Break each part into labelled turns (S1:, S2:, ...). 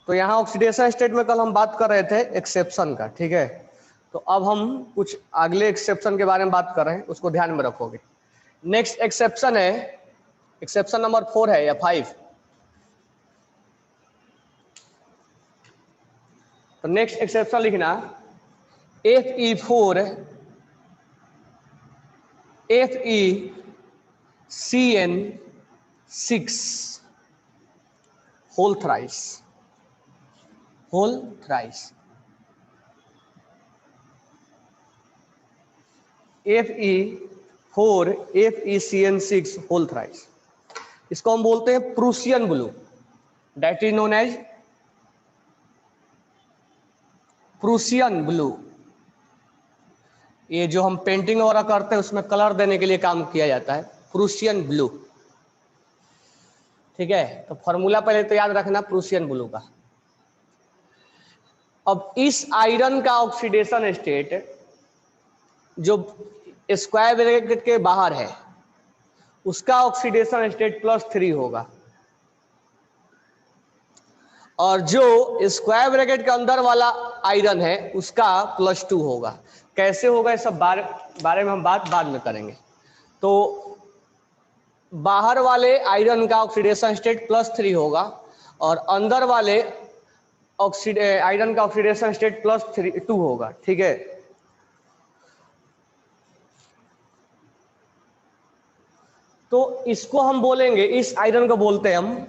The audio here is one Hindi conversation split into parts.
S1: तो यहाँ ऑक्सीडेशन स्टेट में कल हम बात कर रहे थे एक्सेप्शन का, ठीक है। तो अब हम कुछ अगले एक्सेप्शन के बारे में बात कर रहे हैं, उसको ध्यान में रखोगे। नेक्स्ट एक्सेप्शन है, एक्सेप्शन नंबर 4 है या 5। तो नेक्स्ट एक्सेप्शन लिखना Fe4 FeCN6 whole thrice, whole thrice. Fe4 FeCN6 whole thrice, इसको हम बोलते हैं Prussian blue, that is known as Prussian blue. ये जो हम पेंटिंग वगैरह करते हैं उसमें कलर देने के लिए काम किया जाता है, प्रूसियन ब्लू, ठीक है। तो फॉर्मूला पहले तो याद रखना प्रूसियन ब्लू का। अब इस आयरन का ऑक्सीडेशन स्टेट जो स्क्वायर ब्रैकेट के बाहर है उसका ऑक्सीडेशन स्टेट +3 होगा, और जो स्क्वायर ब्रैकेट के अंदर वाला आयरन है उसका +2 होगा। कैसे होगा इस सब बारे में हम बात बाद में करेंगे। तो बाहर वाले आयरन का ऑक्सीडेशन स्टेट +3 होगा और अंदर वाले आयरन का ऑक्सीडेशन स्टेट +2 होगा, ठीक है। तो इसको हम बोलेंगे, इस आयरन को बोलते हैं हम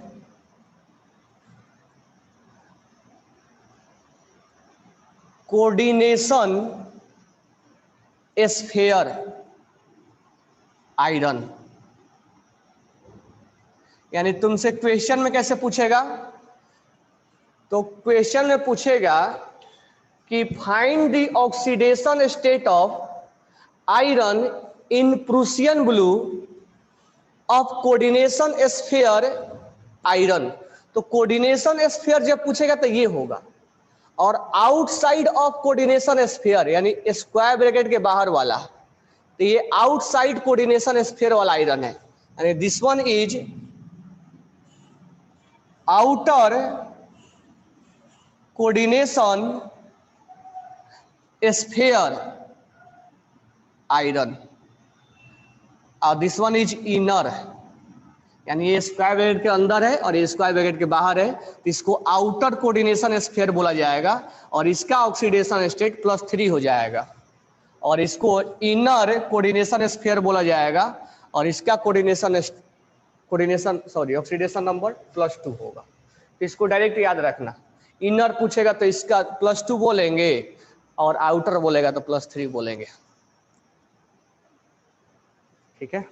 S1: कोऑर्डिनेशन स्फीयर आयरन। यानी तुमसे क्वेश्चन में कैसे पूछेगा, तो क्वेश्चन में पूछेगा कि find the oxidation state of iron in Prussian blue of coordination sphere iron. तो कोऑर्डिनेशन स्फीयर जब पूछेगा तो ये होगा, और आउटसाइड ऑफ कोऑर्डिनेशन स्फीयर यानी स्क्वायर ब्रैकेट के बाहर वाला, तो ये आउटसाइड कोऑर्डिनेशन स्फीयर वाला आयरन है, यानी this one is outer coordination sphere iron और दिस वन इज इनर, यानी ये स्क्वायर ब्रैकेट के अंदर है और ये स्क्वायर ब्रैकेट के बाहर है, तो इसको आउटर कोऑर्डिनेशन स्फीयर बोला जाएगा और इसका ऑक्सीडेशन स्टेट +3 हो जाएगा, और इसको इनर कोऑर्डिनेशन स्फीयर बोला जाएगा और इसका ऑक्सीडेशन नंबर +2 होगा। तो इसको डायरेक्ट याद रखना, इनर पूछेगा तो इसका +2 बोलेंगे और आउटर बोलेगा तो +3 बोलेंगे, ठीक है।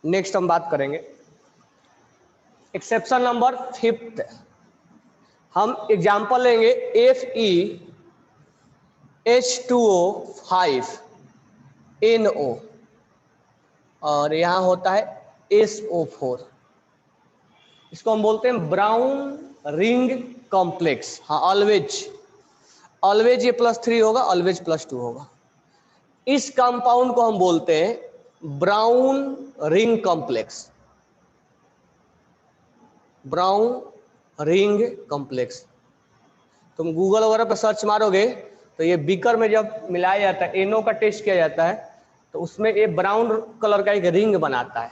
S1: नेक्स्ट हम बात करेंगे एक्सेप्शन नंबर 5। हम एग्जांपल लेंगे FeH2O5NO और यहां होता है SO4, इसको हम बोलते हैं ब्राउन रिंग कॉम्प्लेक्स। हाँ, ऑलवेज ये +3 होगा, ऑलवेज +2 होगा। इस कंपाउंड को हम बोलते हैं brown ring complex, brown ring complex. तुम गूगल वगैरह पर सर्च मारोगे तो ये बीकर में जब मिलाया जाता है, NO का टेस्ट किया जाता है, तो उसमें ये ब्राउन कलर का एक रिंग बनाता है।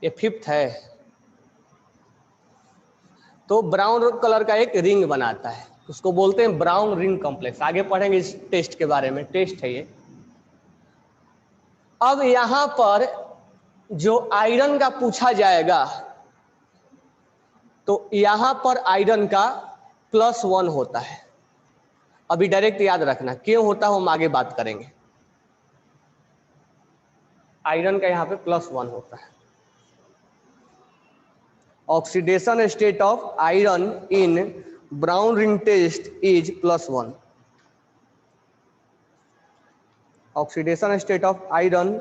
S1: ये 5th है, तो ब्राउन कलर का एक रिंग बनाता है, उसको बोलते हैं ब्राउन रिंग कॉम्प्लेक्स। आगे पढ़ेंगे इस टेस्ट के बारे में, टेस्ट है ये। अब यहां पर जो आयरन का पूछा जाएगा तो यहां पर आयरन का +1 होता है। अभी डायरेक्ट याद रखना क्यों होता है, हम आगे बात करेंगे। आयरन का यहां पे +1 होता है। Oxidation state of iron in brown ring test is +1। Oxidation state of iron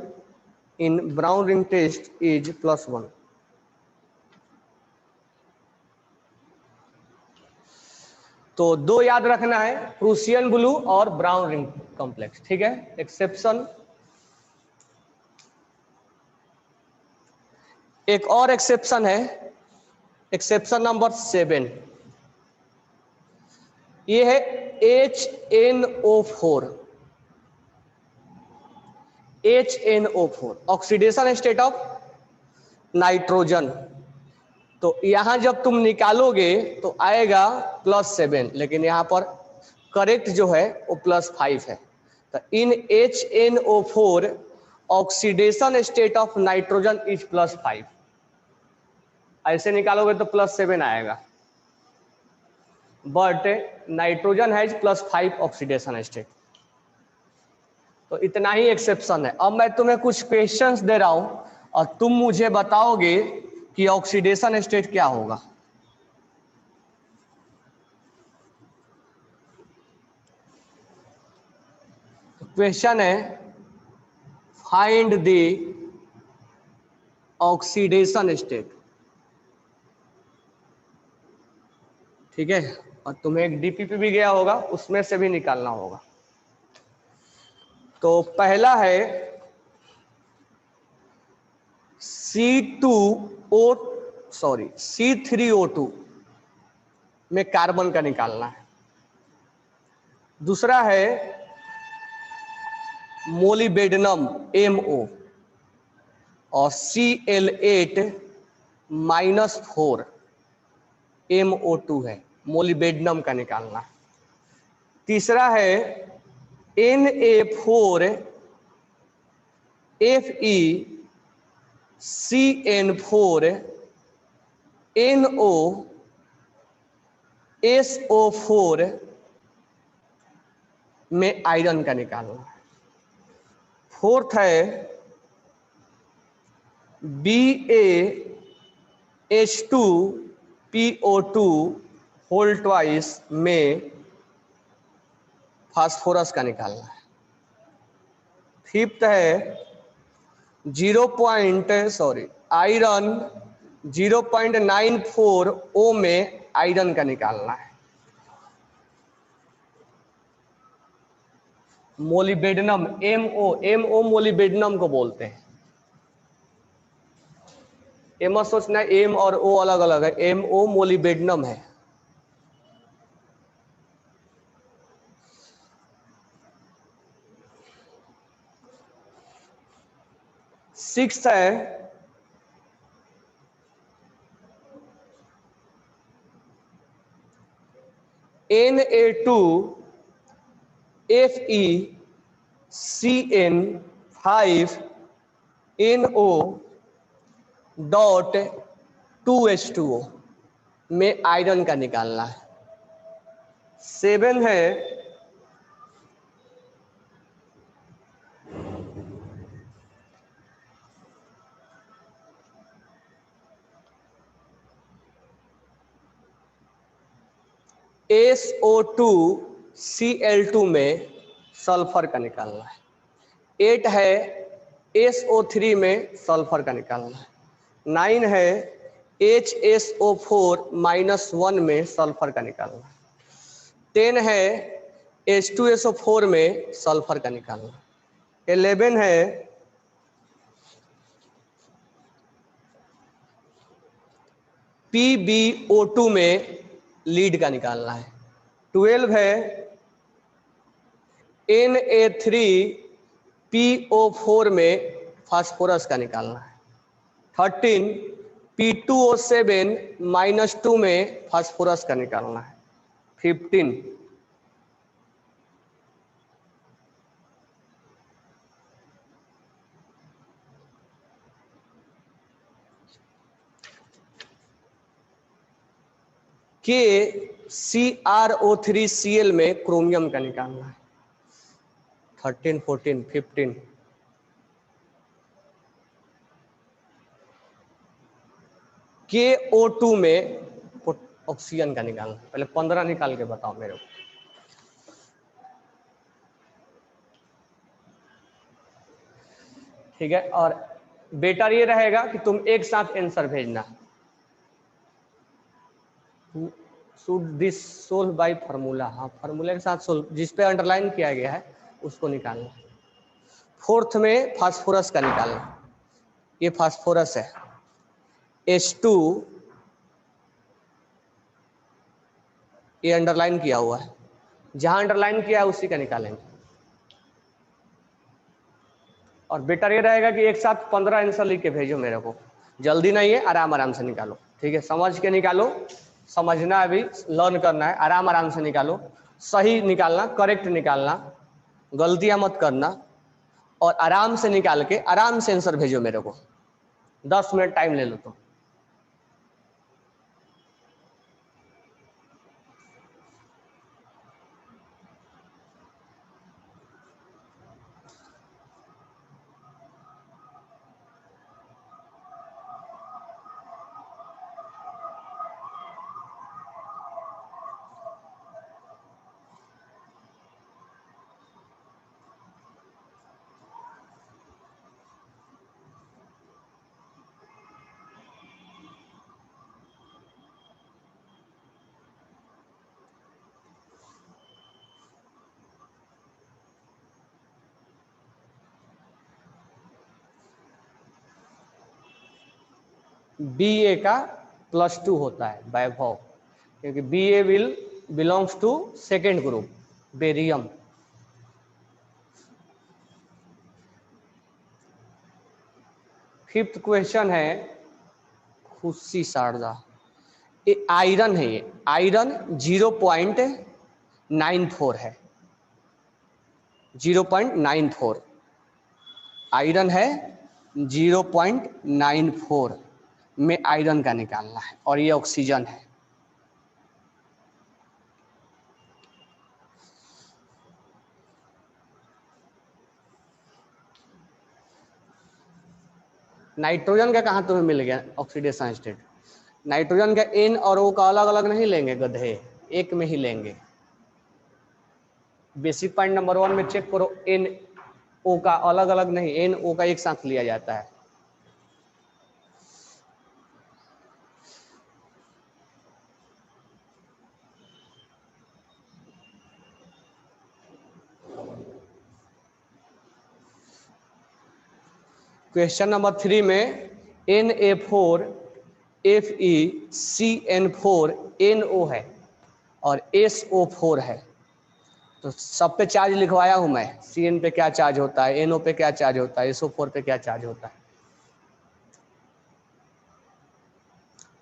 S1: in brown ring test is +1। तो दो याद रखना है, प्रूसियन ब्लू और ब्राउन रिंग कॉम्प्लेक्स, ठीक है। एक्सेप्शन, एक और एक्सेप्शन है, एक्सेप्शन नंबर 7, ये है HNO4। HNO4 oxidation state of nitrogen. तो यहां जब तुम निकालोगे तो आएगा +7, लेकिन यहां पर करेक्ट जो है वो +5 है। तो इन HNO4 oxidation state of nitrogen is +5, ऐसे निकालोगे तो +7 आएगा, but nitrogen has +5 oxidation state. तो इतना ही एक्सेप्शन है। अब मैं तुम्हें कुछ क्वेश्चंस दे रहा हूं और तुम मुझे बताओगे कि ऑक्सीडेशन स्टेट क्या होगा। क्वेश्चन है फाइंड द ऑक्सीडेशन स्टेट, ठीक है। और तुम्हें एक डीपीपी भी गया होगा, उसमें से भी निकालना होगा। तो पहला है C3O2 में कार्बन का निकालना है। दूसरा है मोलिबेडनम MO और Cl8-4 MO2 है, मोलिबेडनम का निकालना है। तीसरा है NaFeCN4NOSO4 में आयरन का निकालना है। फोर्थ है BaH2PO2 होल ट्वाइस में फास्फोरस का निकालना है। फिफ्थ है आयरन 0.94O में आयरन का निकालना है। मोलिबेडनम MO मोलिबेडनम को बोलते हैं। मत सोचना एम और ओ अलग अलग है, MO मोलिबेडनम है। सिक्स्थ है Na2FeCN5NO.2H2O में आयरन का निकालना है। 7 है SO2Cl2 में सल्फर का निकालना है। 8 है SO3 में सल्फर का निकालना है। 9 है HSO4-1 में सल्फर का निकालना है। 10 है H2SO4 में सल्फर का निकालना। 11 है PbO2 में लीड का निकालना है। 12 है Na3PO4 में फास्फोरस का निकालना है। 13 P2O7-2 में फास्फोरस का निकालना है। 15 KCrO3Cl में क्रोमियम का निकालना है। 13 14 15 KO2 में ऑक्सीजन का निकालना। पहले 15 निकाल के बताओ मेरे को। ठीक है, और बेटर ये रहेगा कि तुम एक साथ आंसर भेजना। Should this solve bye formula, हाँ फार्मूला के साथ सोल्व, जिस पे अंडरलाइन किया गया है उसको निकालना। फोर्थ में फास्फोरस का निकालना, ये फास्फोरस है H2, ये अंडरलाइन किया हुआ है, जहां अंडरलाइन किया है उसी का निकालेंगे। और बेटर ये रहेगा कि एक साथ 15 आंसर लिख के भेजो मेरे को, जल्दी नहीं है, आराम आराम से निकालो, ठीक है, समझ के निकालो, समझना अभी लर्न करना है, आराम आराम से निकालो, सही निकालना, करेक्ट निकालना, गलतियां मत करना, और आराम से निकाल के आराम से आंसर भेजो मेरे को, 10 मिनट टाइम ले लो तो। BA का +2 होता है वैभव, क्योंकि BA will belongs to second group barium. Fifth question है खुशी शारदा, ये आयरन है, ये आयरन 0.94 है, 0.94 आयरन है, 0.94 में आयरन का निकालना है, और ये ऑक्सीजन है। नाइट्रोजन का कहाँ तुम्हें मिल गया ऑक्सीडेशन स्टेट? नाइट्रोजन का N और O का अलग अलग नहीं लेंगे गधे, एक में ही लेंगे। बेसिक पॉइंट नंबर 1 में चेक करो, NO का अलग अलग नहीं, NO का एक साथ लिया जाता है। क्वेश्चन नंबर 3 में Na4 FeCN4 NO है और SO4 है, तो सब पे चार्ज लिखवाया हूं मैं, CN पे क्या चार्ज होता है, NO पे क्या चार्ज होता है, SO4 पे क्या चार्ज होता है।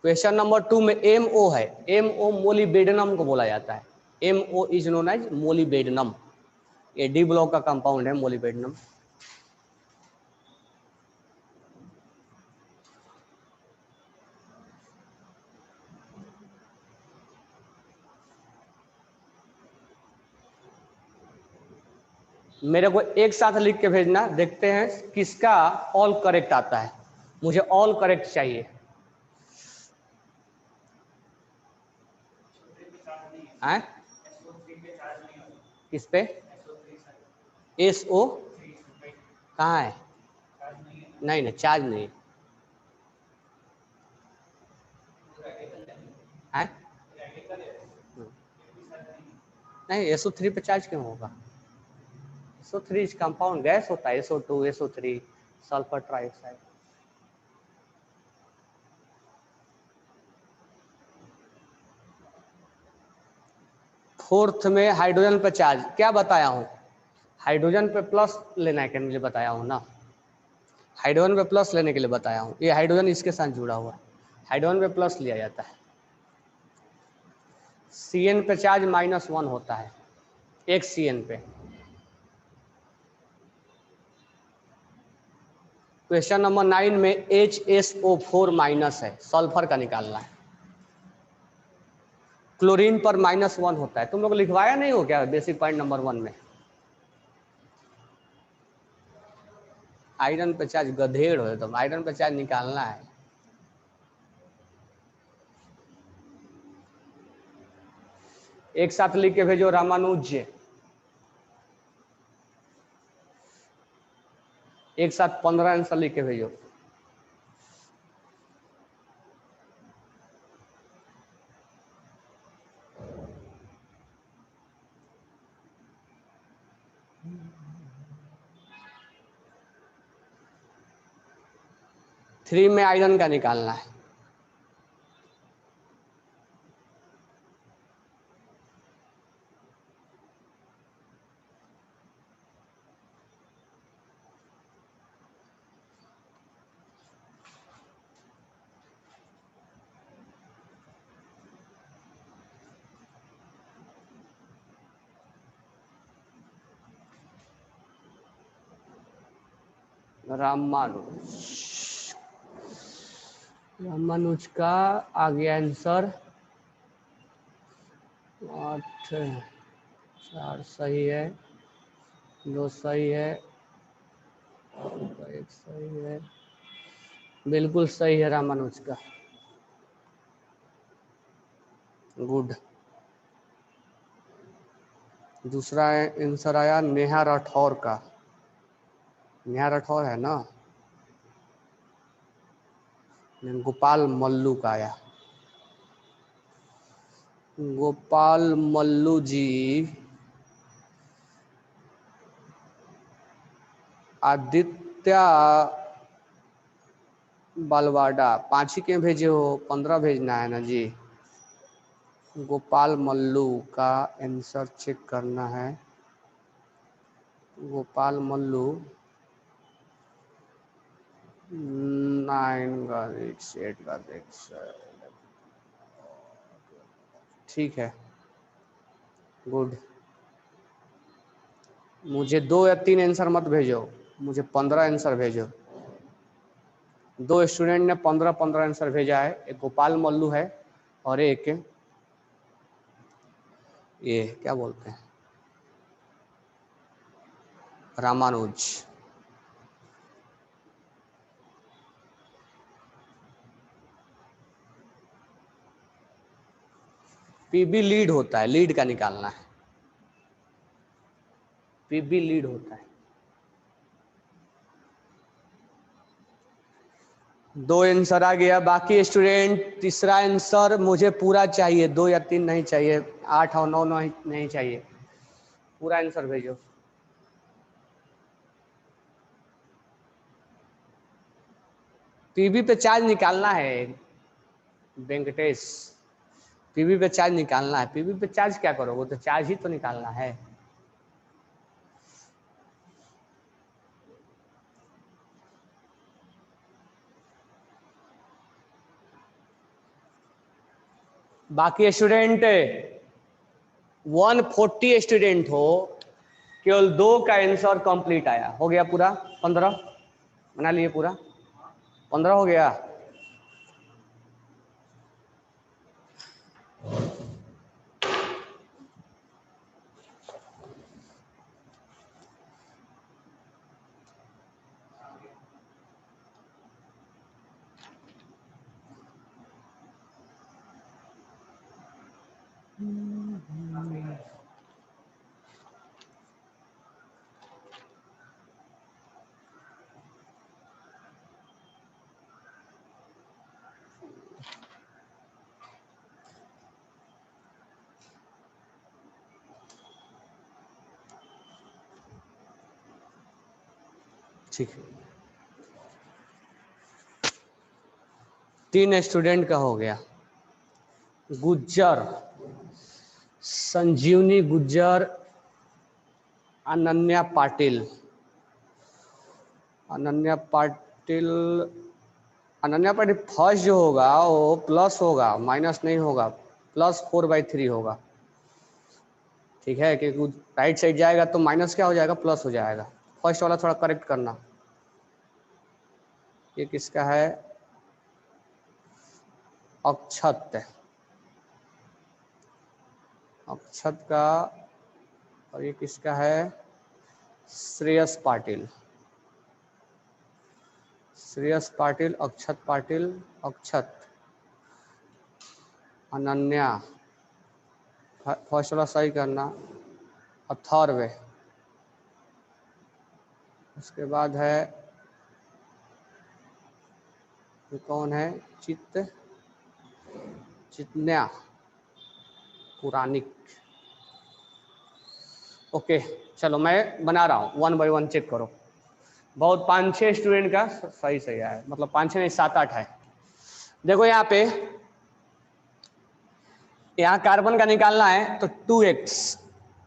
S1: क्वेश्चन नंबर 2 में MO है, MO मोलिबेडनम को बोला जाता है, MO is known as molybdenum, ये D ब्लॉक का कंपाउंड है मोलिबेडनम। मेरे को एक साथ लिख के भेजना, देखते हैं किसका ऑल करेक्ट आता है, मुझे ऑल करेक्ट चाहिए। हैं? किस पे? SO कहाँ है? नहीं नहीं, चार्ज नहीं है। नहीं, SO3 पे चार्ज क्यों होगा? SO3 कंपाउंड गैस होता है, SO2 SO3 sulphur trioxide. Fourth में हाइड्रोजन पे चार्ज, क्या बताया हूँ, हाइड्रोजन पे प्लस लेना है, क्या मुझे बताया हूँ ना, हाइड्रोजन पे प्लस लेने के लिए बताया हूँ, ये हाइड्रोजन इसके साथ जुड़ा हुआ है, हाइड्रोजन पे प्लस लिया जाता है। CN पे चार्ज -1 होता है, एक CN पे। क्वेश्चन नंबर 9 में HSO4- है, सल्फर का निकालना है। क्लोरीन पर -1 होता है, तुम लोग लिखवाया नहीं हो क्या बेसिक पॉइंट नंबर 1 में? आयरन पे चार्ज गधेड़ हो तुम, आयरन पे चार्ज निकालना है। एक साथ लिख के भेजो रामानुज, एक साथ 15 आंसर लिख के भेजो। थ्री में आयरन का निकालना है। रामानुज का आ गया आंसर 8, 4 सही है, 2 सही है, 1 सही है, बिल्कुल सही है रामानुज का। गुड। दूसरा आंसर आया नेहा राठौर का। नेहा राठौर है ना, गोपाल मल्लू का आया। गोपाल मल्लू जी आदित्य बालवाडा 5 ही क्यों भेजे हो, 15 भेजना है ना जी। गोपाल मल्लू का आंसर चेक करना है। गोपाल मल्लू 9 का 8 का ठीक है, गुड। मुझे 2 या 3 आंसर मत भेजो, मुझे 15 आंसर भेजो। 2 स्टूडेंट ने 15-15 आंसर भेजा है, एक गोपाल मल्लू है और एक ये क्या बोलते हैं रामानुज। पीबी लीड होता है, लीड का निकालना है। पीबी लीड होता है। 2 आंसर आ गया। बाकी स्टूडेंट तीसरा आंसर मुझे पूरा चाहिए, 2 या 3 नहीं चाहिए, 8 और 9 नहीं चाहिए, पूरा आंसर भेजो। पीबी पे चार्ज निकालना है वेंकटेश, पीबी पे चार्ज निकालना है। पीबी पे चार्ज क्या करोगे, तो चार्ज ही तो निकालना है। बाकी स्टूडेंट 140 स्टूडेंट हो, केवल 2 का आंसर कंप्लीट आया। हो गया पूरा 15, बना लिए पूरा 15 हो गया। ठीक है, 3 स्टूडेंट का हो गया। गुज्जर, संजीवनी गुज्जर, अनन्या पाटिल। अनन्या पाटिल, अनन्या पाटिल फर्स्ट जो होगा वो प्लस होगा, माइनस नहीं होगा, +4/3 होगा। ठीक है, क्योंकि राइट साइड जाएगा तो माइनस क्या हो जाएगा, प्लस हो जाएगा। फर्स्ट वाला थोड़ा करेक्ट करना। ये किसका है, अक्षत, अक्षत का। और ये किसका है, श्रेयस पाटिल। श्रेयस पाटिल, अक्षत पाटिल, अक्षत, अनन्या, फर्स्ट वाला सही करना, अथर्व, उसके बाद है ये कौन है, चितन्या पुराणिक। ओके चलो मैं बना रहा हूँ, 1 बाय 1 चेक करो। बहुत 5-6 स्टूडेंट का सही सही है, मतलब 5-6 नहीं 7-8 है। देखो यहाँ पे, यहाँ कार्बन का निकालना है तो 2x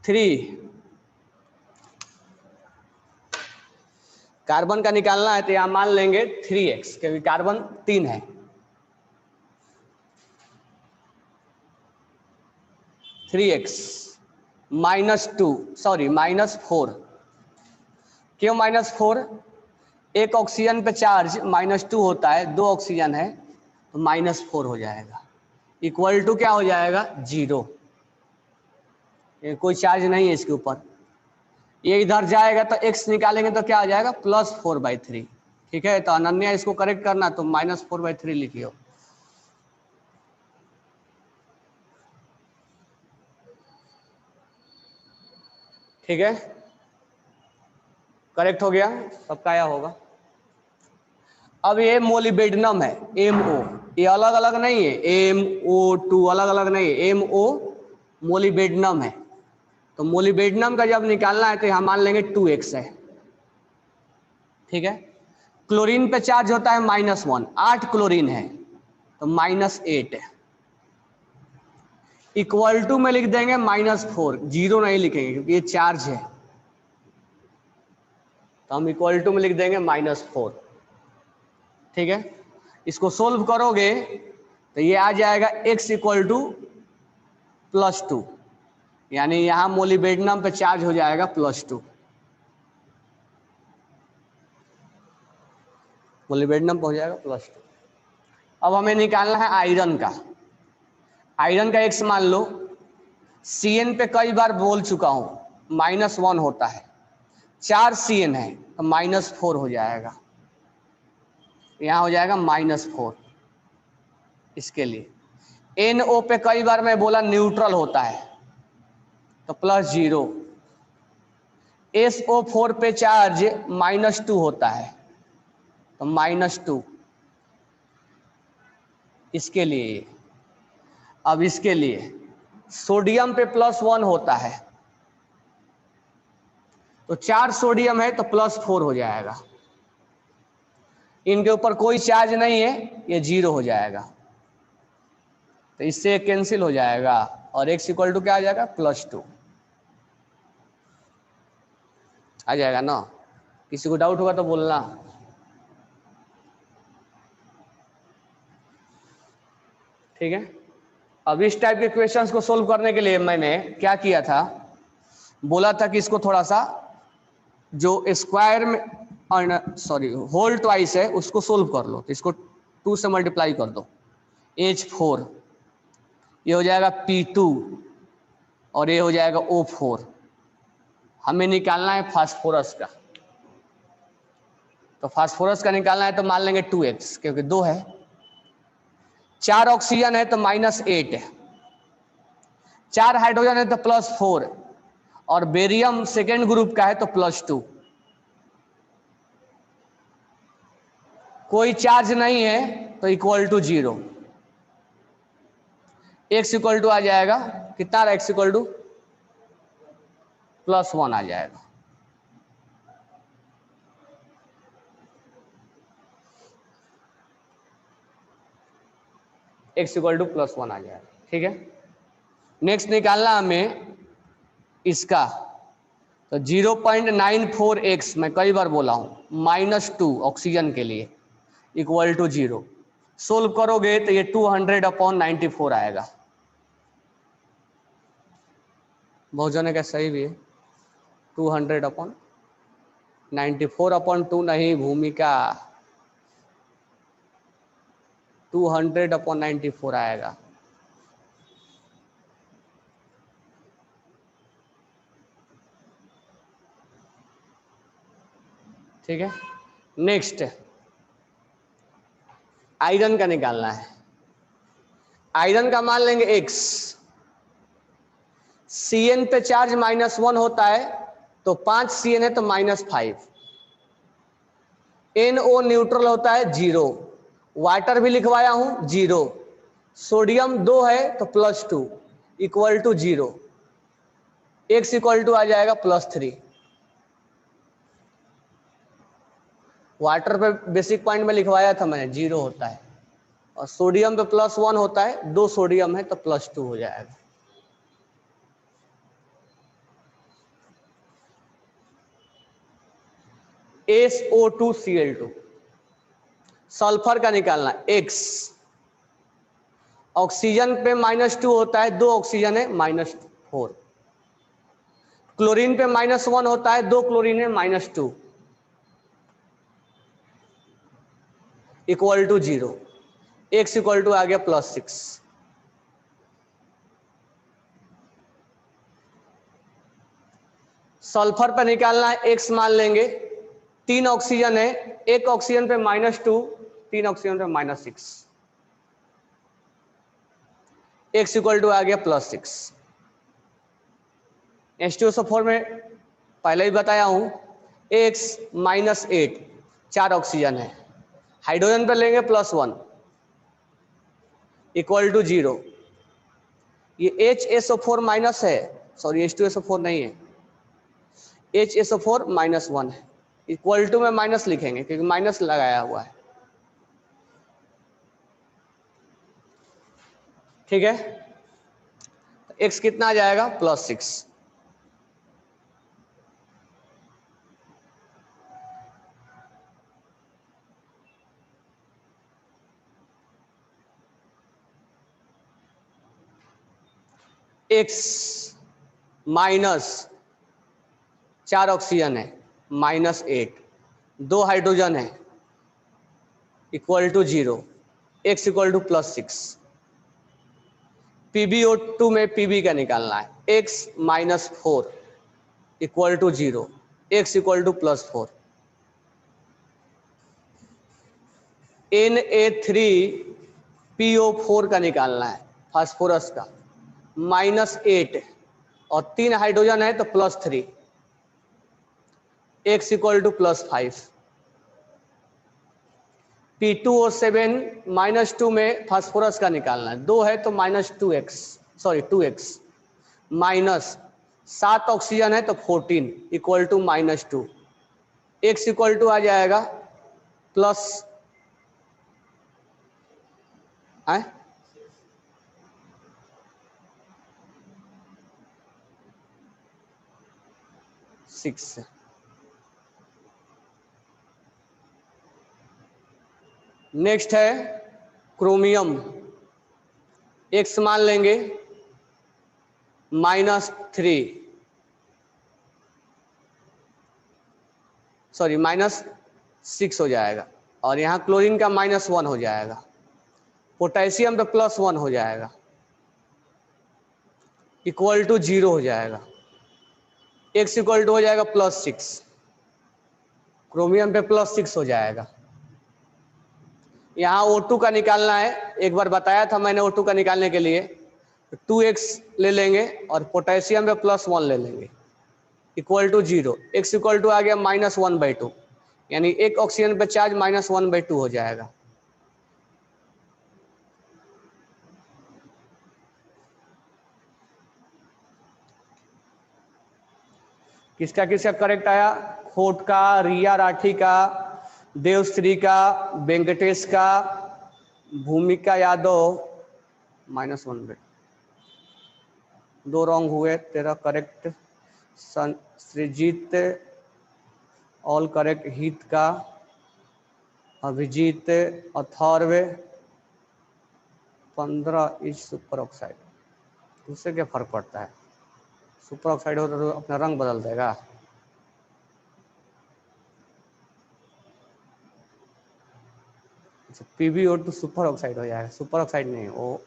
S1: 3, कार्बन का निकालना है तो यहाँ मान लेंगे 3x, क्योंकि कार्बन 3 है। 3x -4। क्यों -4? एक ऑक्सीजन पे चार्ज -2 होता है, 2 ऑक्सीजन है तो -4 हो जाएगा। इक्वल टू क्या हो जाएगा? 0। कोई चार्ज नहीं है इसके ऊपर। ये इधर जाएगा तो x निकालेंगे तो क्या आ जाएगा? +4/3। ठीक है, तो अनन्या इसको करेक्ट करना, तो -4/3 लिखियो। ठीक है, करेक्ट हो गया, सबका आया होगा। अब ये मोलिबेडनम है, MO, ये अलग अलग नहीं है, MO2 अलग अलग नहीं है, MO मोलिबेडनम है। तो मोलिबेडनम का जब निकालना है तो यहां मान लेंगे 2x है। ठीक है, क्लोरीन पे चार्ज होता है -1, 8 क्लोरीन है तो -8 है। इक्वल टू में लिख देंगे -4, 0 नहीं लिखेंगे क्योंकि ये चार्ज है, तो हम इक्वल टू में लिख देंगे -4। ठीक है, इसको सोल्व करोगे तो ये आ जाएगा x = +2, यानी यहां मोलिबेडनम पे चार्ज हो जाएगा +2। मोलिबेडनम पे हो जाएगा +2। अब हमें निकालना है आयरन का। आयरन का x मान लो, Cn पे कई बार बोल चुका हूं, -1 होता है, 4 Cn है तो -4 हो जाएगा, यहां हो जाएगा -4। इसके लिए NO पे कई बार मैं बोला न्यूट्रल होता है तो +0। SO4 पे चार्ज -2 होता है तो -2, इसके लिए। अब इसके लिए सोडियम पे +1 होता है, तो 4 सोडियम है तो +4 हो जाएगा। इनके ऊपर कोई चार्ज नहीं है, ये 0 हो जाएगा, तो इससे कैंसिल हो जाएगा और x = क्या आ जाएगा? +2 आ जाएगा ना। किसी को डाउट होगा तो बोलना। ठीक है, अब इस टाइप के क्वेश्चंस को सोल्व करने के लिए मैंने क्या किया था, बोला था कि इसको थोड़ा सा जो स्क्वायर में होल ट्वाइस है उसको सोल्व कर लो, तो इसको 2 से मल्टीप्लाई कर दो, H4, ये हो जाएगा P2 और ये हो जाएगा O4। हमें निकालना है फास्फोरस का, तो फास्फोरस का निकालना है तो मान लेंगे 2x, क्योंकि 2 है, 4 ऑक्सीजन है तो -8 है, 4 हाइड्रोजन है तो +4, और बेरियम सेकेंड ग्रुप का है तो +2। कोई चार्ज नहीं है तो =0। x = आ जाएगा कितना? x = +1 आ जाएगा। x = +1 आ जाएगा। ठीक है, नेक्स्ट निकालना हमें इसका, तो 0.94x, मैं कई बार बोला हूं, -2 ऑक्सीजन के लिए = 0। सोल्व करोगे तो ये 200/94 आएगा। बहुत जने का सही भी है, 200/94/2 नहीं, भूमिका 200/94 आएगा। ठीक है, नेक्स्ट आयरन का निकालना है। आयरन का मान लेंगे x, Cn पे चार्ज -1 होता है तो 5 Cn है तो -5, NO न्यूट्रल होता है 0, वाटर भी लिखवाया हूं 0, सोडियम 2 है तो +2 = 0। x इक्वल टू आ जाएगा +3। वाटर पे बेसिक पॉइंट में लिखवाया था मैंने, 0 होता है, और सोडियम पे +1 होता है, 2 सोडियम है तो +2 हो जाएगा। SO2Cl2 सल्फर का निकालना, X ऑक्सीजन पे -2 होता है, 2 ऑक्सीजन है -4, क्लोरीन पे -1 होता है, 2 क्लोरीन है -2, equal to 0। x equal to आ गया +6। सल्फर पे निकालना है, x मान लेंगे, 3 ऑक्सीजन है, 1 ऑक्सीजन पे -2, 3 ऑक्सीजन पे -6, x इक्वल टू आ गया +6। H2SO4 में पहले ही बताया हूं, x -8, 4 ऑक्सीजन है, हाइड्रोजन पे लेंगे +1 इक्वल टू 0। ये HSO4 माइनस है, सॉरी H2SO4 नहीं है, HSO4 -1 है, इक्वल टू में माइनस लिखेंगे क्योंकि माइनस लगाया हुआ है। ठीक है, x कितना आ जाएगा +6। x माइनस 4 ऑक्सीजन है -8, 2 हाइड्रोजन है equal to 0, x equal to +6। PbO2 में Pb का निकालना है, x -4 equal to 0, x equal to +4। Na3PO4 का निकालना है, फास्फोरस का, -8 और 3 हाइड्रोजन है तो +3, x इक्वल टू +5। P2O7 -2 में फास्फोरस का निकालना है, 2 है तो -2x, sorry 2x, minus 7 oxygen है तो 14 equal to -2, x equal to आ जाएगा +6 नेक्स्ट है क्रोमियम, x मान लेंगे -3, सॉरी -6 हो जाएगा, और यहाँ क्लोरीन का -1 हो जाएगा, पोटेशियम पे +1 हो जाएगा, इक्वल टू 0 हो जाएगा, x इक्वल टू हो जाएगा +6, क्रोमियम पे +6 हो जाएगा। यहाँ O2 का निकालना है, एक बार बताया था मैंने O2 का निकालने के लिए, 2x ले लेंगे और पोटेशियम पे +1 ले लेंगे, equal to 0, x equal to आ गया -1/2, यानी एक ऑक्सीजन पे चार्ज -1/2 हो जाएगा। किसका किसका करेक्ट आया? खोट का, रिया राठी का, देवश्री का, वेंकटेश का, भूमिका यादव -1/2, 2 रॉन्ग हुए, तेरा करेक्ट। सृजित ऑल करेक्ट, हित का, Abhijit, Atharva 15 is superoxide, उससे क्या फर्क पड़ता है, सुपर ऑक्साइड हो तो अपना रंग बदल देगा। PbO2 सुपर ऑक्साइड हो जाएगा, सुपर ऑक्साइड नहीं, वो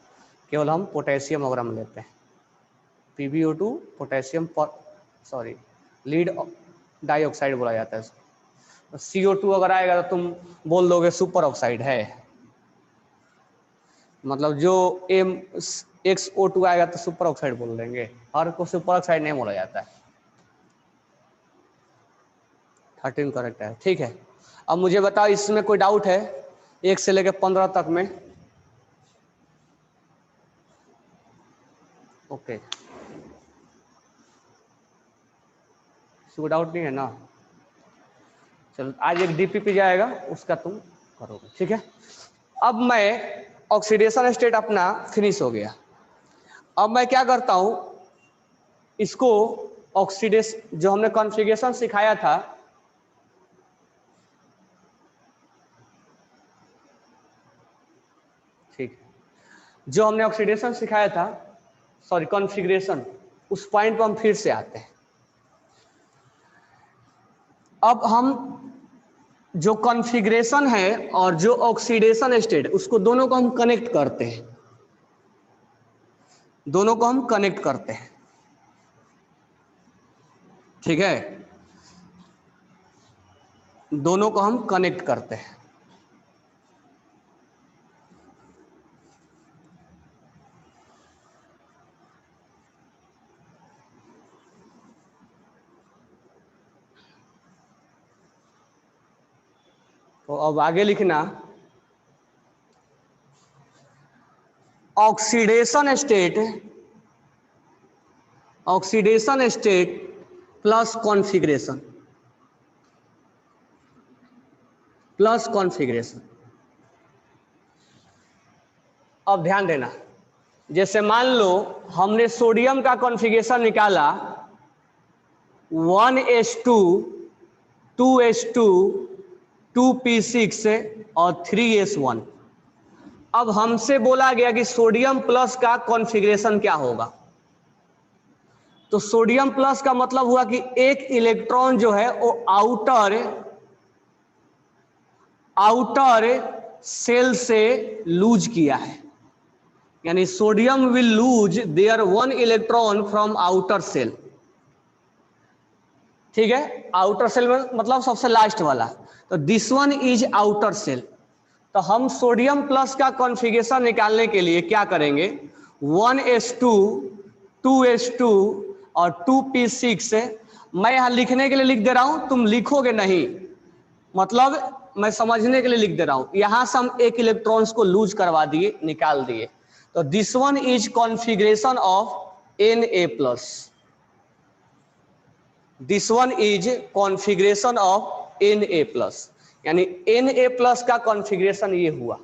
S1: केवल हम पोटेशियम वगैरह में लेते हैं। PbO2 पोटेशियम पर, सॉरी लीड डाइऑक्साइड बोला जाता है इसको। CO2 अगर आएगा तो तुम बोल दोगे सुपर ऑक्साइड है, मतलब जो XO2 आएगा तो सुपर ऑक्साइड बोल देंगे, हर को सुपर ऑक्साइड नहीं बोला जाता है। 13 करेक्ट है, ठीक है। अब मुझे बताओ इसमें कोई डाउट है 1 से लेकर 15 तक में? ओके किसी को डाउट नहीं है ना? चलो आज एक डीपीपी जाएगा, उसका तुम करोगे, ठीक है। अब मैं ऑक्सीडेशन स्टेट अपना फिनिश हो गया। अब मैं क्या करता हूं, इसको ऑक्सीडेशन जो हमने कॉन्फ़िगरेशन सिखाया था, ठीक, जो हमने ऑक्सीडेशन सिखाया था, सॉरी कॉन्फ़िगरेशन, उस पॉइंट पर हम फिर से आते हैं। अब हम जो कॉन्फ़िगरेशन है और जो ऑक्सीडेशन स्टेट, उसको दोनों को हम कनेक्ट करते हैं, दोनों को हम कनेक्ट करते हैं, ठीक है, दोनों को हम कनेक्ट करते हैं। तो अब आगे लिखना, oxidation state, oxidation state plus configuration, plus configuration. अब ध्यान देना, जैसे मान लो हमने सोडियम का कॉन्फ़िगरेशन निकाला 1s2 2s2 2p6 और 3s1। अब हमसे बोला गया कि सोडियम प्लस का कॉन्फ़िगरेशन क्या होगा। तो सोडियम प्लस का मतलब हुआ कि एक इलेक्ट्रॉन जो है वो आउटर सेल से लूज किया है, यानी sodium will lose their one electron from outer shell, ठीक है। आउटर सेल में मतलब सबसे लास्ट वाला, तो this one is outer shell. तो हम सोडियम प्लस का कॉन्फ़िगरेशन निकालने के लिए क्या करेंगे, 1s2 2s2 और 2p6, मैं यहां लिखने के लिए लिख दे रहा हूं, तुम लिखोगे नहीं, मतलब मैं समझने के लिए लिख दे रहा हूं। यहां से हम एक इलेक्ट्रॉन्स को लूज करवा दिए, निकाल दिए, तो this one is configuration of Na+, this one is configuration of Na+, यानी Na+ का कॉन्फ़िगरेशन ये हुआ।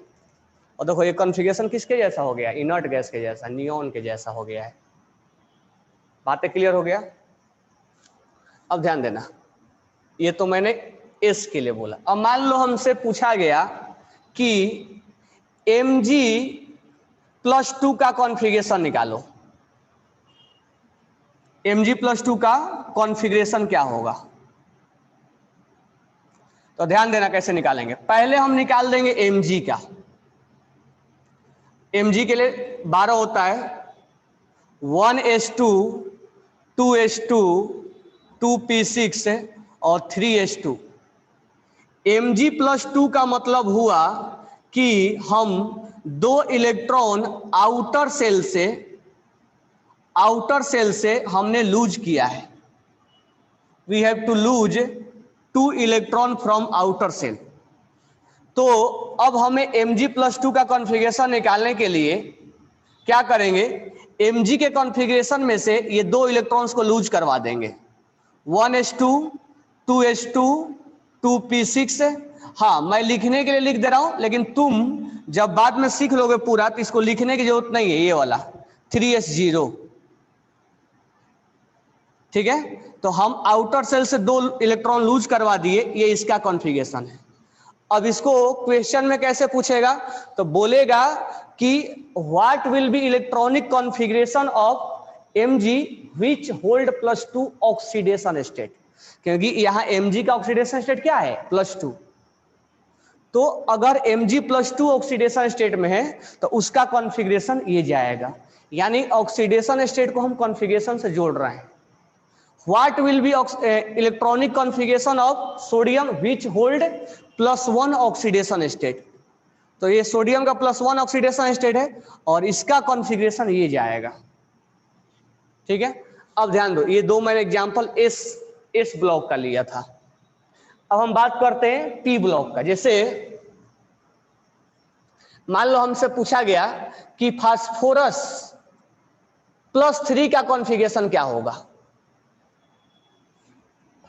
S1: और देखो ये कॉन्फ़िगरेशन किसके जैसा हो गया, इनर्ट गैस के जैसा, नियॉन के जैसा हो गया है। बातें क्लियर हो गया? अब ध्यान देना, ये तो मैंने एस के लिए बोला। अब मान लो हमसे पूछा गया कि Mg+2 का कॉन्फ़िगरेशन निकालो, Mg+2 का कॉन्फ़िगरेशन क्या होगा। तो ध्यान देना कैसे निकालेंगे, पहले हम निकाल देंगे Mg का। Mg के लिए 12 होता है, 1s2 2s2 2p6 और 3s2। Mg+2 का मतलब हुआ कि हम दो इलेक्ट्रॉन आउटर सेल से हमने लूज किया है। We have to lose 2 electron from outer shell. तो अब हमें Mg+2 का कॉन्फ़िगरेशन निकालने के लिए क्या करेंगे, Mg के कॉन्फ़िगरेशन में से ये दो इलेक्ट्रॉन्स को लूज करवा देंगे, 1s2 2s2 2p6। हाँ, मैं लिखने के लिए लिख दे रहा हूं, लेकिन तुम जब बाद में सीख लोगे पूरा तो इसको लिखने की जरूरत नहीं है, ये वाला 3s0, ठीक है। तो हम आउटर सेल से दो इलेक्ट्रॉन लूज करवा दिए, ये इसका कॉन्फ़िगरेशन है। अब इसको क्वेश्चन में कैसे पूछेगा, तो बोलेगा कि what will be electronic configuration of Mg which hold +2 oxidation state, क्योंकि यहां Mg का ऑक्सीडेशन स्टेट क्या है, +2। तो अगर Mg+2 ऑक्सीडेशन स्टेट में है तो उसका कॉन्फ़िगरेशन ये जाएगा, यानी ऑक्सीडेशन स्टेट को हम कॉन्फ़िगरेशन से जोड़ रहे हैं। What will be electronic configuration of sodium which hold +1 oxidation state. तो ये सोडियम का +1 ऑक्सीडेशन स्टेट है और इसका कॉन्फ़िगरेशन ये जाएगा, ठीक है। अब ध्यान दो, ये दो मैंने एग्जांपल एस ब्लॉक का लिया था। अब हम बात करते हैं पी ब्लॉक का। जैसे मान लो हमसे पूछा गया कि फास्फोरस +3 का कॉन्फ़िगरेशन क्या होगा।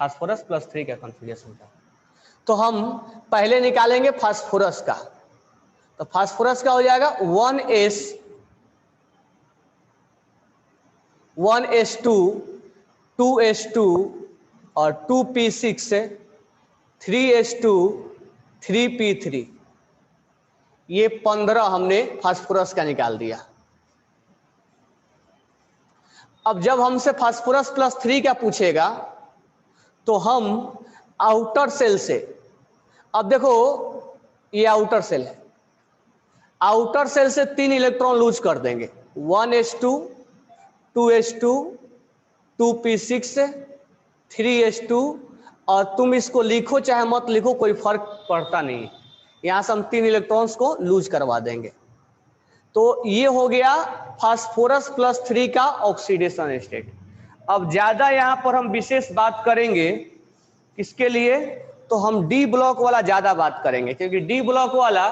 S1: फास्फोरस प्लस 3 का कॉन्फ़िगरेशन का। तो हम पहले निकालेंगे फास्फोरस का, तो फास्फोरस का हो जाएगा 1s2 2s2 और 2p6 3s2 3p3, ये 15 हमने फास्फोरस का निकाल दिया। अब जब हमसे फास्फोरस प्लस 3 का पूछेगा तो हम आउटर सेल से, अब देखो ये आउटर सेल है, आउटर सेल से 3 इलेक्ट्रॉन लूज कर देंगे, 1s2 2s2 2p6 3s2, और तुम इसको लिखो चाहे मत लिखो कोई फर्क पड़ता नहीं, यहां से हम 3 इलेक्ट्रॉन्स को लूज करवा देंगे। तो ये हो गया फास्फोरस प्लस 3 का ऑक्सीडेशन स्टेट। अब ज्यादा यहां पर हम विशेष बात करेंगे किसके लिए, तो हम डी ब्लॉक वाला ज्यादा बात करेंगे, क्योंकि डी ब्लॉक वाला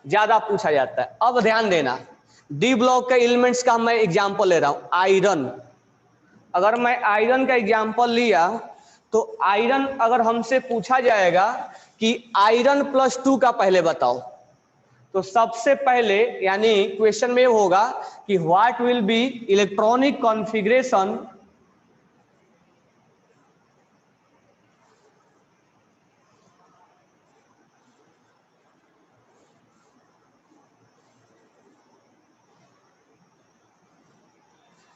S1: ज्यादा पूछा जाता है। अब ध्यान देना, डी ब्लॉक के एलिमेंट्स का मैं एग्जांपल ले रहा हूं, आयरन। अगर मैं आयरन का एग्जांपल लिया तो आयरन अगर हमसे पूछा जाएगा कि आयरन प्लस 2 का पहले बताओ, तो सबसे पहले यानी क्वेश्चन में होगा कि what will be electronic configuration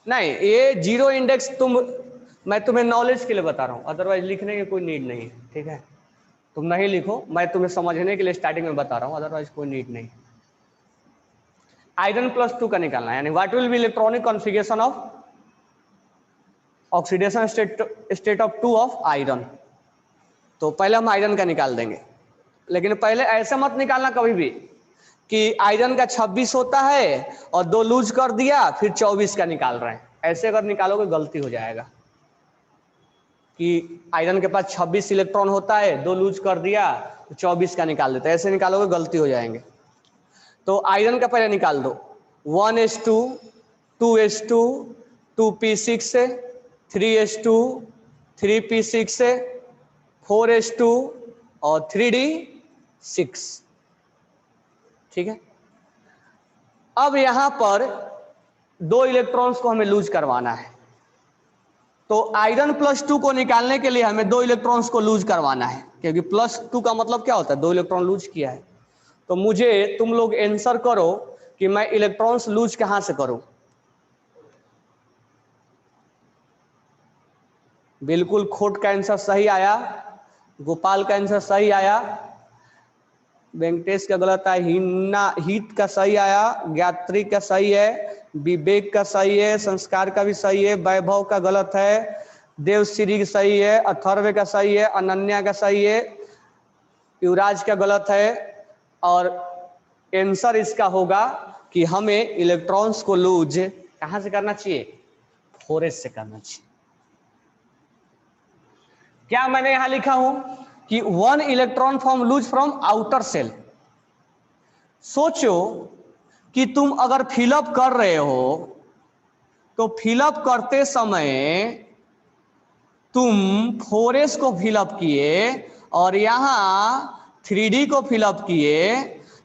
S1: नहीं, ये जीरो इंडेक्स मैं तुम्हें नॉलेज के लिए बता रहा हूं, अदरवाइज लिखने की कोई नीड नहीं है, ठीक है। तुम नहीं लिखो, मैं तुम्हें समझने के लिए स्टार्टिंग में बता रहा हूं, अदरवाइज कोई नीड नहीं। आयरन प्लस 2 का निकालना है, यानी what will be electronic configuration of oxidation state of 2 of iron. तो पहले हम आयरन का निकाल देंगे, लेकिन पहले ऐसे मत निकालना कभी भी कि आयरन का 26 होता है और 2 लूज कर दिया फिर 24 का निकाल रहे हैं, ऐसे अगर निकालोगे गलती हो जाएगा। कि आयरन के पास 26 इलेक्ट्रॉन होता है, 2 लूज कर दिया तो 24 का निकाल देता है, ऐसे निकालोगे गलती हो जाएंगे। तो आयरन का पहले निकाल दो, 1s2 2s2 2p6 3s2 3p6 4s2 और 3d6, ठीक है। अब यहां पर 2 इलेक्ट्रॉन्स को हमें लूज करवाना है, तो आयरन प्लस 2 को निकालने के लिए हमें 2 इलेक्ट्रॉन्स को लूज करवाना है, क्योंकि प्लस 2 का मतलब क्या होता है, 2 इलेक्ट्रॉन लूज किया है। तो मुझे तुम लोग आंसर करो कि मैं इलेक्ट्रॉन्स लूज कहां से करूं। बिल्कुल खोट का आंसर सही आया, गोपाल का आंसर सही आया, वेंकटेश का गलत है, हित का सही आया, ज्ञात्री का सही है, विवेक का सही है, संस्कार का भी सही है, वैभव का गलत है, देवश्री का सही है, अथर्व का सही है, अनन्या का सही है, युवराज का गलत है। और आंसर इसका होगा कि हमें इलेक्ट्रॉन्स को लूज कहां से करना चाहिए, फोरेस से करना चाहिए। क्या मैंने यहां लिखा हूं कि 1 electron from lose from outer shell. सोचो कि तुम अगर फिलअप कर रहे हो तो फिलअप करते समय तुम 4s को फिलअप किए और यहां 3d को फिलअप किए,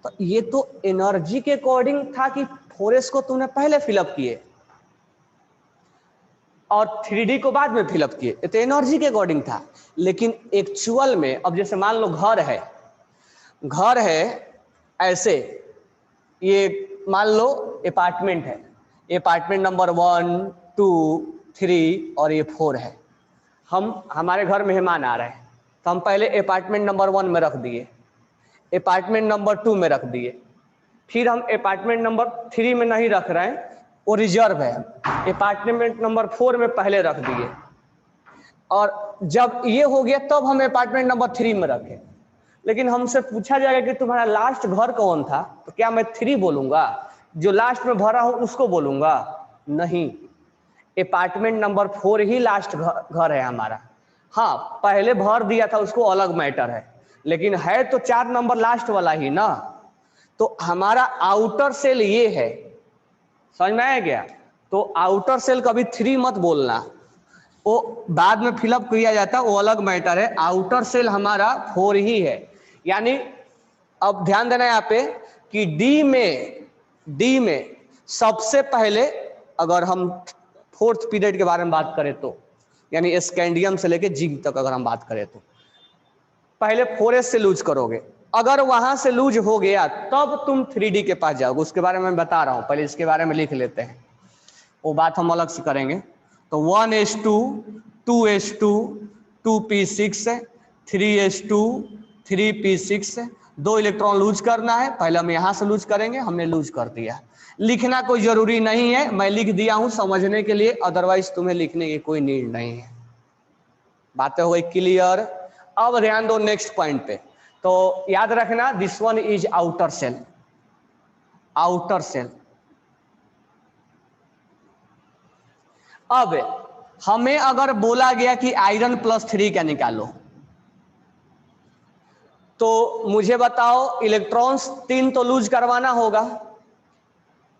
S1: तो ये तो एनर्जी के अकॉर्डिंग था कि 4s को तुमने पहले फिलअप किए और 3d को बाद में फिलअप किए, ये तो एनर्जी के अकॉर्डिंग था। लेकिन एक्चुअल में अब जैसे मान लो घर है ऐसे, ये मान लो अपार्टमेंट है, अपार्टमेंट नंबर 1 2 3 और ये 4 है। हमारे घर मेहमान आ रहे हैं, तो हम पहले अपार्टमेंट नंबर 1 में रख दिए, अपार्टमेंट नंबर 2 में रख दिए, फिर हम अपार्टमेंट नंबर 3 में नहीं रख रहे हैं, वो रिजर्व है, अपार्टमेंट नंबर 4 में पहले रख दिए। और जब ये हो गया तब हम अपार्टमेंट नंबर 3 में रखे। लेकिन हमसे पूछा जाएगा कि तुम्हारा लास्ट घर कौन था, तो क्या मैं 3 बोलूंगा, जो लास्ट में भरा हूं उसको बोलूंगा? नहीं, अपार्टमेंट नंबर 4 ही लास्ट घर है हमारा। हाँ, पहले भर दिया था उसको अलग मैटर है, लेकिन है तो 4 नंबर लास्ट वाला ही ना। तो हमारा आउटर सेल ये है, समझ में आया क्या? तो आउटर सेल कभी 3 मत बोलना, वो बाद में फिलअप किया जाता है, वो अलग मैटर है। आउटर सेल हमारा 4 ही है, यानी अब ध्यान देना यहाँ पे कि डी में सबसे पहले अगर हम 4th पीरियड के बारे में बात करें तो, यानी स्कैंडियम से लेके जिंक तक अगर हम बात करें तो पहले 4s से लूज करोगे। अगर वहां से लूज हो गया तब तुम 3D के पास जाओगे, उसके बारे में मैं बता रहा हूं, पहले इसके बारे में लिख लेते हैं, वो बात हम अलग से करेंगे। तो 1s2 2s2 2p6 3s2 3p6, 2 electron lose करना है। पहले हम यहां से लूज करेंगे, हमने लूज कर दिया। लिखना कोई जरूरी नहीं है, मैं लिख दिया हूं समझने के लिए, अदरवाइज तुम्हें लिखने की कोई नीड नहीं है। बातें हो गई क्लियर। अब ध्यान दो नेक्स्ट पॉइंट पे। तो याद रखना this one is outer shell, outer shell. अब हमें अगर बोला गया कि आयरन +3 क्या निकालो, तो मुझे बताओ इलेक्ट्रॉन्स 3 तो लूज करवाना होगा,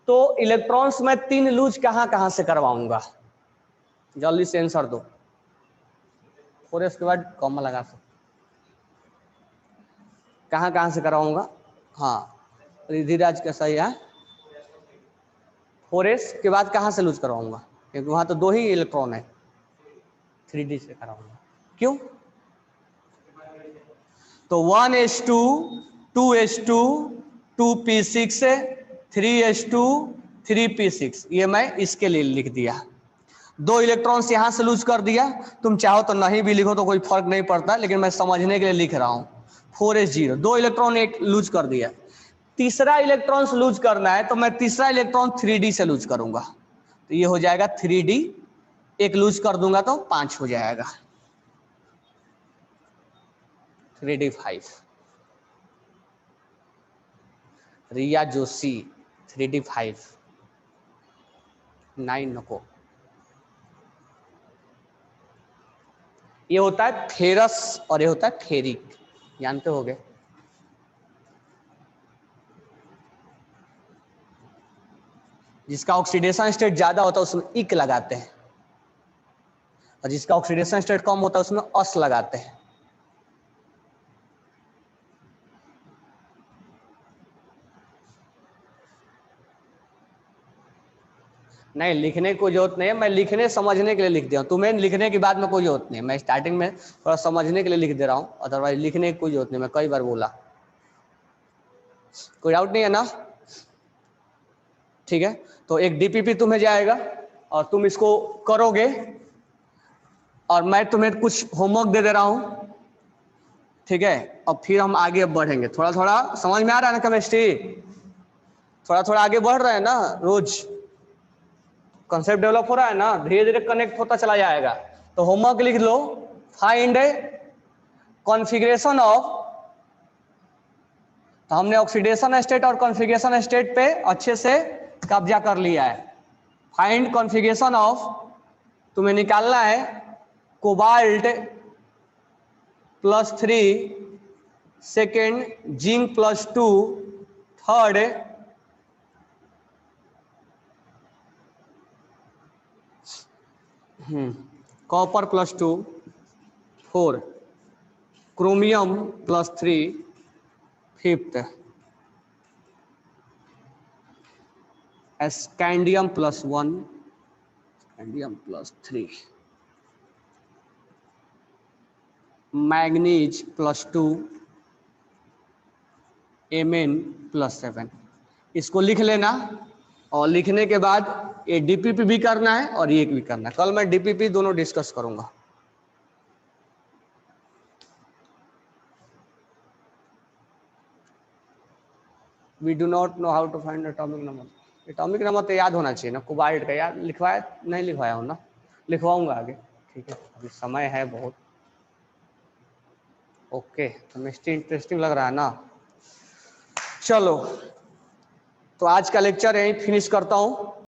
S1: तो इलेक्ट्रॉन्स में 3 लूज कहां कहां से करवाऊंगा, जल्दी से आंसर दो। और इसके बाद कॉमा लगा सकते, कहां कहां से करवाऊंगा। हाँ रिधिराज का सही है। 4s के बाद कहां से लूज करवाऊंगा, क्योंकि वहां तो 2 ही इलेक्ट्रॉन है, 3D से कराऊंगा। क्यों? तो 1s2 2s2 2p6 3s2 3p6, ये मैं इसके लिए लिख दिया। 2 इलेक्ट्रॉन्स यहां से लूज कर दिया, तुम चाहो तो नहीं भी लिखो तो कोई फर्क नहीं पड़ता, लेकिन मैं समझने के लिए लिख रहा हूं। 4s0, 2 इलेक्ट्रॉन एक लूज कर दिया। तीसरा इलेक्ट्रॉन लूज करना है तो मैं तीसरा इलेक्ट्रॉन 3D से लूज करूंगा, तो ये हो जाएगा 3D, एक लूज कर दूंगा तो 5 हो जाएगा, 3D5। रिया जोशी 3D5, 9 नको। ये होता है फेरस और ये होता है फेरिक, जानते होगे। जिसका ऑक्सीडेशन स्टेट ज्यादा होता है उसमें इक लगाते हैं, और जिसका ऑक्सीडेशन स्टेट कम होता है उसमें अस लगाते हैं। नहीं लिखने की कोई जरूरत नहीं है, मैं लिखने समझने के लिए लिख दिया हूँ, तुम्हें लिखने के बाद में कोई जरूरत नहीं है, मैं स्टार्टिंग में थोड़ा समझने के लिए लिख दे रहा हूँ, अदरवाइज लिखने की कोई जरूरत नहीं, मैं कई बार बोला। कोई डाउट नहीं है ना? ठीक है, तो एक डीपीपी तुम्हें जाएगा और तुम इसको करोगे, और मैं तुम्हें कुछ होमवर्क दे दे रहा हूं, ठीक है। और फिर हम आगे बढ़ेंगे, थोड़ा थोड़ा समझ में आ रहा है ना केमिस्ट्री, थोड़ा थोड़ा आगे बढ़ रहे हैं ना, रोज कॉन्सेप्ट डेवलप हो रहा है ना, धीरे धीरे कनेक्ट होता चला जाएगा। तो होमवर्क लिख लो, फाइंड कॉन्फ़िगरेशन ऑफ, तो हमने ऑक्सीडेशन स्टेट और कॉन्फ़िगरेशन स्टेट पे अच्छे से कब्जा कर लिया है। फाइंड कॉन्फ़िगरेशन ऑफ, तुम्हें निकालना है cobalt +3, second zinc +2, third copper +2, 4 chromium +3, fifth scandium +1, scandium +3, manganese +2, Mn +7। इसको लिख लेना, और लिखने के बाद ये डीपीपी भी करना है और ये भी करना है। कल मैं डीपीपी दोनों डिस्कस करूंगा। We do not know how to find atomic number. Atomic number तो याद होना चाहिए ना, कोबाल्ट का याद लिखवाया नहीं, लिखवाया हूँ ना, लिखवाऊंगा आगे, ठीक है, अभी समय है बहुत। ओके, केमिस्ट्री इंटरेस्टिंग लग रहा है ना। चलो, तो आज का लेक्चर यहीं फिनिश करता हूँ।